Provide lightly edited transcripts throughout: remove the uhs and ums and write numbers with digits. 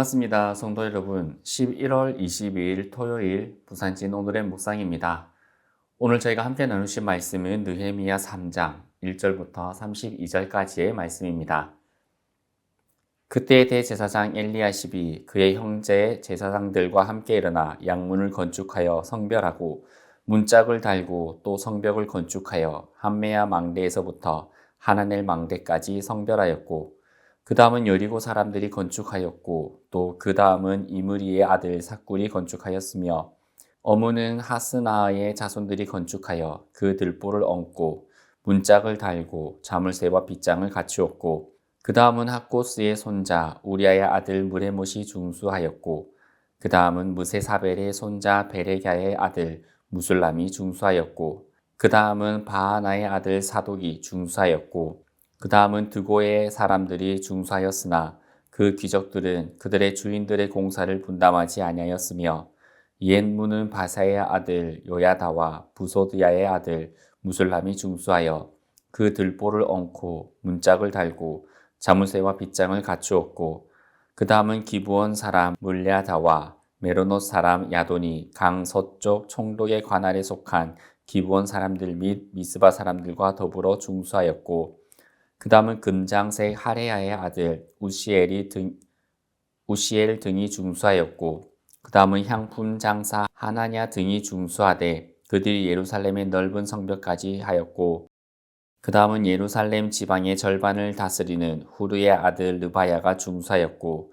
반갑습니다. 성도 여러분. 11월 22일 토요일 부산진 오늘의 묵상입니다. 오늘 저희가 함께 나누실 말씀은 느헤미야 3장 1절부터 32절까지의 말씀입니다. 그때 대제사장 엘리야십이 그의 형제 제사장들과 함께 일어나 양문을 건축하여 성별하고 문짝을 달고 또 성벽을 건축하여 함메야 망대에서부터 하나넬 망대까지 성별하였고 그 다음은 여리고 사람들이 건축하였고 또 그 다음은 이므리의 아들 삭굴이 건축하였으며 어무는 하스나의 자손들이 건축하여 그 들보를 얹고 문짝을 달고 자물쇠와 빗장을 갖추었고 그 다음은 학고스의 손자 우리아의 아들 무레못이 중수하였고 그 다음은 무세사벨의 손자 베레갸의 아들 무술람이 중수하였고 그 다음은 바하나의 아들 사독이 중수하였고 그 다음은 드고의 사람들이 중수하였으나 그 귀족들은 그들의 주인들의 공사를 분담하지 아니하였으며 옛문은 바사의 아들 요야다와 부소드야의 아들 무술람이 중수하여 그 들보를 얹고 문짝을 달고 자물쇠와 빗장을 갖추었고 그 다음은 기브온 사람 물랴다와 메로노 사람 야돈이 강 서쪽 총독의 관할에 속한 기브온 사람들 및 미스바 사람들과 더불어 중수하였고 그 다음은 금장색 하레야의 아들 우시엘 등이 중수하였고 그 다음은 향품 장사 하나냐 등이 중수하되 그들이 예루살렘의 넓은 성벽까지 하였고 그 다음은 예루살렘 지방의 절반을 다스리는 후르의 아들 르바야가 중수하였고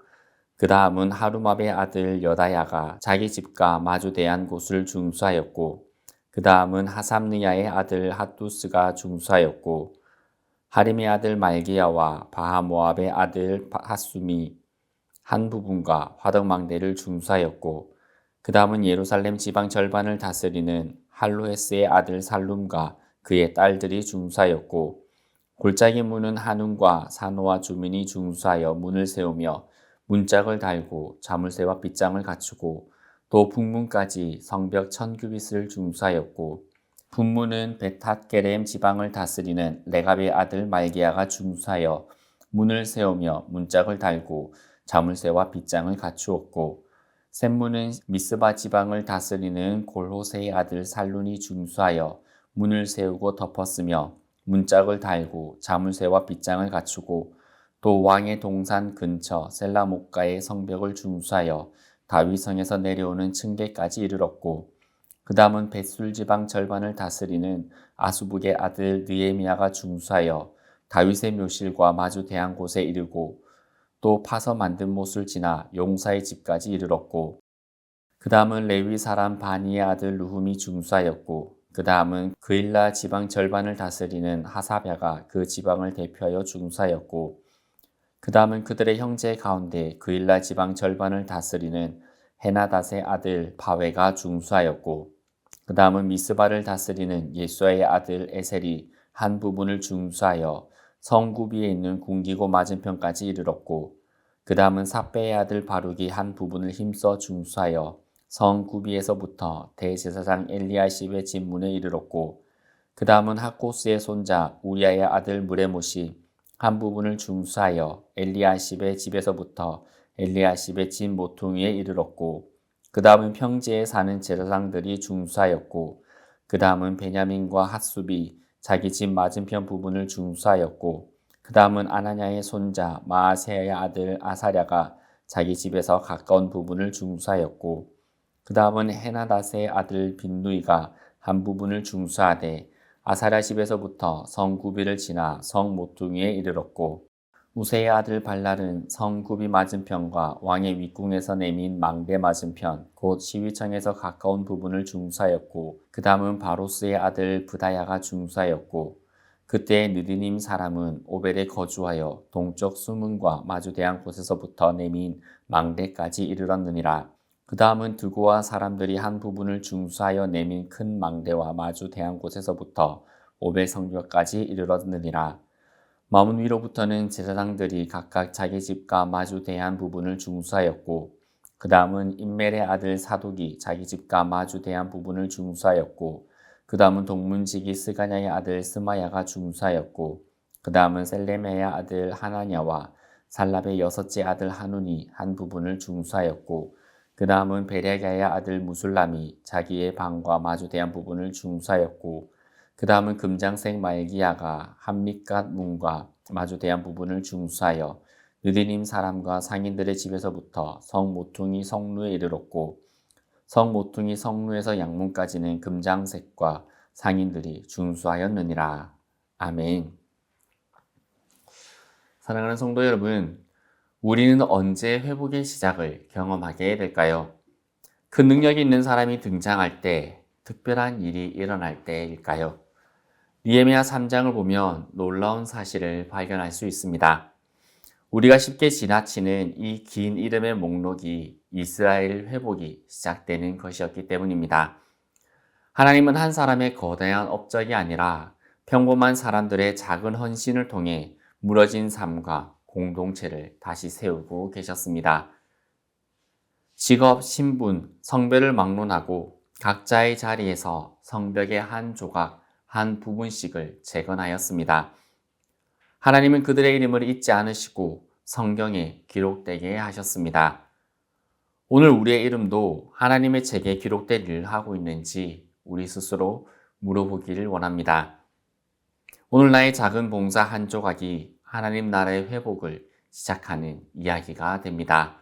그 다음은 하루맙의 아들 여다야가 자기 집과 마주대한 곳을 중수하였고 그 다음은 하삼느야의 아들 핫두스가 중수하였고 하림의 아들 말기야와 바하모압의 아들 핫숨이 한 부분과 화덕망대를 중수하였고 그 다음은 예루살렘 지방 절반을 다스리는 할로헤스의 아들 살룸과 그의 딸들이 중수하였고 골짜기 문은 한움과 산호와 주민이 중수하여 문을 세우며 문짝을 달고 자물쇠와 빗장을 갖추고 또 북문까지 성벽 1000규빗을 중수하였고 북문은 베탓게렘 지방을 다스리는 레갑의 아들 말기야가 중수하여 문을 세우며 문짝을 달고 자물쇠와 빗장을 갖추었고 샘문은 미스바 지방을 다스리는 골호세의 아들 살룬이 중수하여 문을 세우고 덮었으며 문짝을 달고 자물쇠와 빗장을 갖추고 또 왕의 동산 근처 셀라목가의 성벽을 중수하여 다윗성에서 내려오는 층계까지 이르렀고 그 다음은 벳술 지방 절반을 다스리는 아수북의 아들 느헤미야가 중수하여 다윗의 묘실과 마주 대한 곳에 이르고 또 파서 만든 못을 지나 용사의 집까지 이르렀고 그 다음은 레위 사람 바니의 아들 루훔이 중수하였고 그 다음은 그일라 지방 절반을 다스리는 하사랴가 그 지방을 대표하여 중수하였고 그 다음은 그들의 형제 가운데 그일라 지방 절반을 다스리는 헤나닷의 아들 바웨가 중수하였고 그 다음은 미스바를 다스리는 예수아의 아들 에셀이 한 부분을 중수하여 성구비에 있는 궁기고 맞은편까지 이르렀고 그 다음은 삽베의 아들 바룩이 한 부분을 힘써 중수하여 성구비에서부터 대제사장 엘리야십의 집문에 이르렀고 그 다음은 학고스의 손자 우리아의 아들 무레못이 한 부분을 중수하여 엘리야십의 집에서부터 엘리야십의 집 모퉁이에 이르렀고 그 다음은 평지에 사는 제사장들이 중수하였고 그 다음은 베냐민과 핫수비 자기 집 맞은편 부분을 중수하였고 그 다음은 아나냐의 손자 마아세야의 아들 아사랴가 자기 집에서 가까운 부분을 중수하였고 그 다음은 헤나닷의 아들 빈누이가 한 부분을 중수하되 아사랴 집에서부터 성구비를 지나 성 모퉁이에 이르렀고 우세의 아들 발랄은 성구비 맞은편과 왕의 윗궁에서 내민 망대 맞은편 곧 시위청에서 가까운 부분을 중수하였고 그 다음은 바로스의 아들 브다야가 중수하였고 그때 느디님 사람은 오벨에 거주하여 동쪽 수문과 마주대한 곳에서부터 내민 망대까지 이르렀느니라. 그 다음은 드고와 사람들이 한 부분을 중수하여 내민 큰 망대와 마주 대한 곳에서부터 오벨 성벽까지 이르렀느니라. 마문 위로부터는 제사장들이 각각 자기 집과 마주 대한 부분을 중수하였고 그 다음은 임멜의 아들 사독이 자기 집과 마주 대한 부분을 중수하였고 그 다음은 동문지기 스가냐의 아들 스마야가 중수하였고 그 다음은 셀레메의 아들 하나냐와 살랍의 여섯째 아들 하눈이 한 부분을 중수하였고 그 다음은 베레랴의 아들 무술람이 자기의 방과 마주대한 부분을 중수하였고 그 다음은 금장색 말기야가 함mit갓 문과 마주대한 부분을 중수하여 느디님 사람과 상인들의 집에서부터 성 모퉁이 성루에 이르렀고 성 모퉁이 성루에서 양문까지는 금장색과 상인들이 중수하였느니라. 아멘. 사랑하는 성도 여러분, 우리는 언제 회복의 시작을 경험하게 될까요? 그 능력이 있는 사람이 등장할 때, 특별한 일이 일어날 때일까요? 느헤미야 3장을 보면 놀라운 사실을 발견할 수 있습니다. 우리가 쉽게 지나치는 이 긴 이름의 목록이 이스라엘 회복이 시작되는 것이었기 때문입니다. 하나님은 한 사람의 거대한 업적이 아니라 평범한 사람들의 작은 헌신을 통해 무너진 삶과 공동체를 다시 세우고 계셨습니다. 직업, 신분, 성별을 막론하고 각자의 자리에서 성벽의 한 조각, 한 부분씩을 재건하였습니다. 하나님은 그들의 이름을 잊지 않으시고 성경에 기록되게 하셨습니다. 오늘 우리의 이름도 하나님의 책에 기록될 일을 하고 있는지 우리 스스로 물어보기를 원합니다. 오늘 나의 작은 봉사 한 조각이 하나님 나라의 회복을 시작하는 이야기가 됩니다.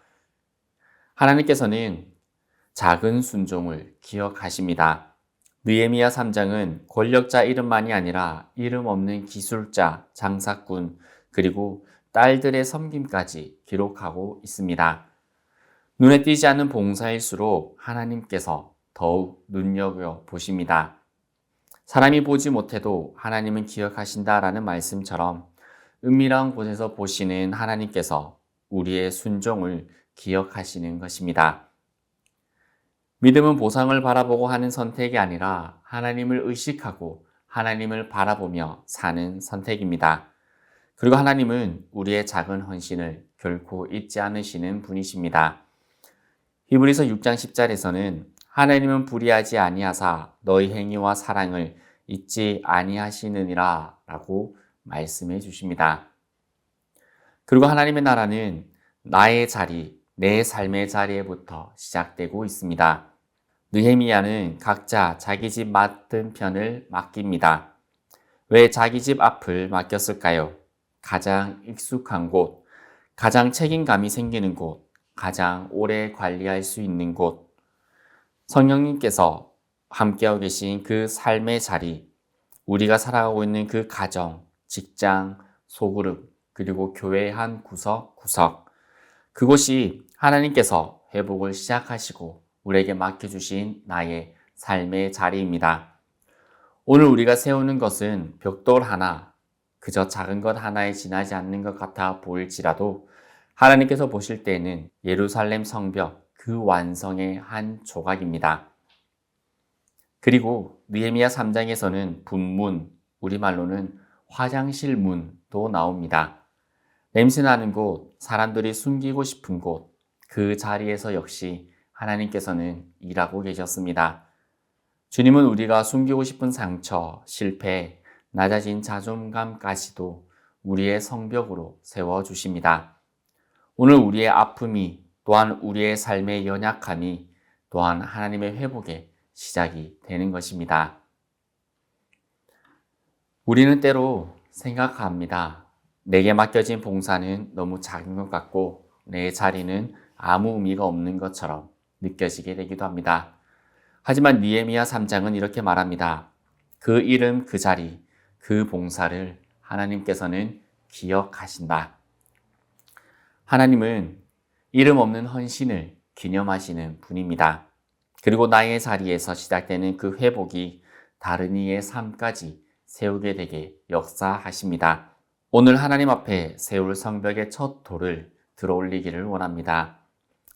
하나님께서는 작은 순종을 기억하십니다. 느헤미야 3장은 권력자 이름만이 아니라 이름 없는 기술자, 장사꾼, 그리고 딸들의 섬김까지 기록하고 있습니다. 눈에 띄지 않는 봉사일수록 하나님께서 더욱 눈여겨보십니다. 사람이 보지 못해도 하나님은 기억하신다라는 말씀처럼 은밀한 곳에서 보시는 하나님께서 우리의 순종을 기억하시는 것입니다. 믿음은 보상을 바라보고 하는 선택이 아니라 하나님을 의식하고 하나님을 바라보며 사는 선택입니다. 그리고 하나님은 우리의 작은 헌신을 결코 잊지 않으시는 분이십니다. 히브리서 6장 10절에서는 하나님은 불의하지 아니하사 너희 행위와 사랑을 잊지 아니하시느니라 라고 말씀해 주십니다. 그리고 하나님의 나라는 나의 자리, 내 삶의 자리에부터 시작되고 있습니다. 느헤미야는 각자 자기 집 맡은 편을 맡깁니다. 왜 자기 집 앞을 맡겼을까요? 가장 익숙한 곳, 가장 책임감이 생기는 곳, 가장 오래 관리할 수 있는 곳. 성령님께서 함께하고 계신 그 삶의 자리, 우리가 살아가고 있는 그 가정, 직장, 소그룹, 그리고 교회의 한 구석구석. 그곳이 하나님께서 회복을 시작하시고 우리에게 맡겨주신 나의 삶의 자리입니다. 오늘 우리가 세우는 것은 벽돌 하나, 그저 작은 것 하나에 지나지 않는 것 같아 보일지라도 하나님께서 보실 때에는 예루살렘 성벽 그 완성의 한 조각입니다. 그리고 느헤미야 3장에서는 분문, 우리말로는 화장실 문도 나옵니다. 냄새나는 곳, 사람들이 숨기고 싶은 곳, 그 자리에서 역시 하나님께서는 일하고 계셨습니다. 주님은 우리가 숨기고 싶은 상처, 실패, 낮아진 자존감까지도 우리의 성벽으로 세워주십니다. 오늘 우리의 아픔이 또한 우리의 삶의 연약함이 또한 하나님의 회복의 시작이 되는 것입니다. 우리는 때로 생각합니다. 내게 맡겨진 봉사는 너무 작은 것 같고 내 자리는 아무 의미가 없는 것처럼 느껴지게 되기도 합니다. 하지만 느헤미야 3장은 이렇게 말합니다. 그 이름, 그 자리, 그 봉사를 하나님께서는 기억하신다. 하나님은 이름 없는 헌신을 기념하시는 분입니다. 그리고 나의 자리에서 시작되는 그 회복이 다른 이의 삶까지 세우게 되게 역사하십니다. 오늘 하나님 앞에 세울 성벽의 첫 돌을 들어올리기를 원합니다.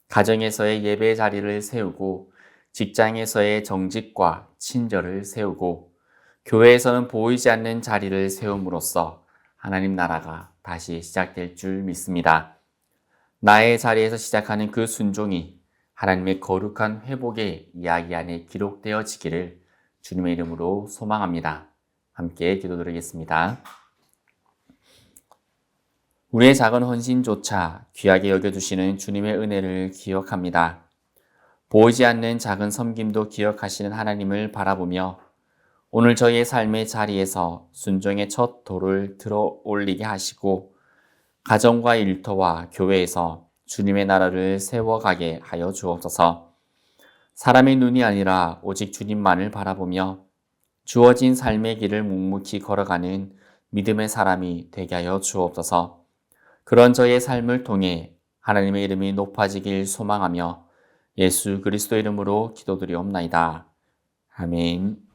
가정에서의 예배 자리를 세우고 직장에서의 정직과 친절을 세우고 교회에서는 보이지 않는 자리를 세움으로써 하나님 나라가 다시 시작될 줄 믿습니다. 나의 자리에서 시작하는 그 순종이 하나님의 거룩한 회복의 이야기 안에 기록되어지기를 주님의 이름으로 소망합니다. 함께 기도드리겠습니다. 우리의 작은 헌신조차 귀하게 여겨주시는 주님의 은혜를 기억합니다. 보이지 않는 작은 섬김도 기억하시는 하나님을 바라보며 오늘 저희의 삶의 자리에서 순종의 첫 돌을 들어 올리게 하시고 가정과 일터와 교회에서 주님의 나라를 세워가게 하여 주옵소서. 사람의 눈이 아니라 오직 주님만을 바라보며 주어진 삶의 길을 묵묵히 걸어가는 믿음의 사람이 되게 하여 주옵소서. 그런 저의 삶을 통해 하나님의 이름이 높아지길 소망하며 예수 그리스도 이름으로 기도드리옵나이다. 아멘.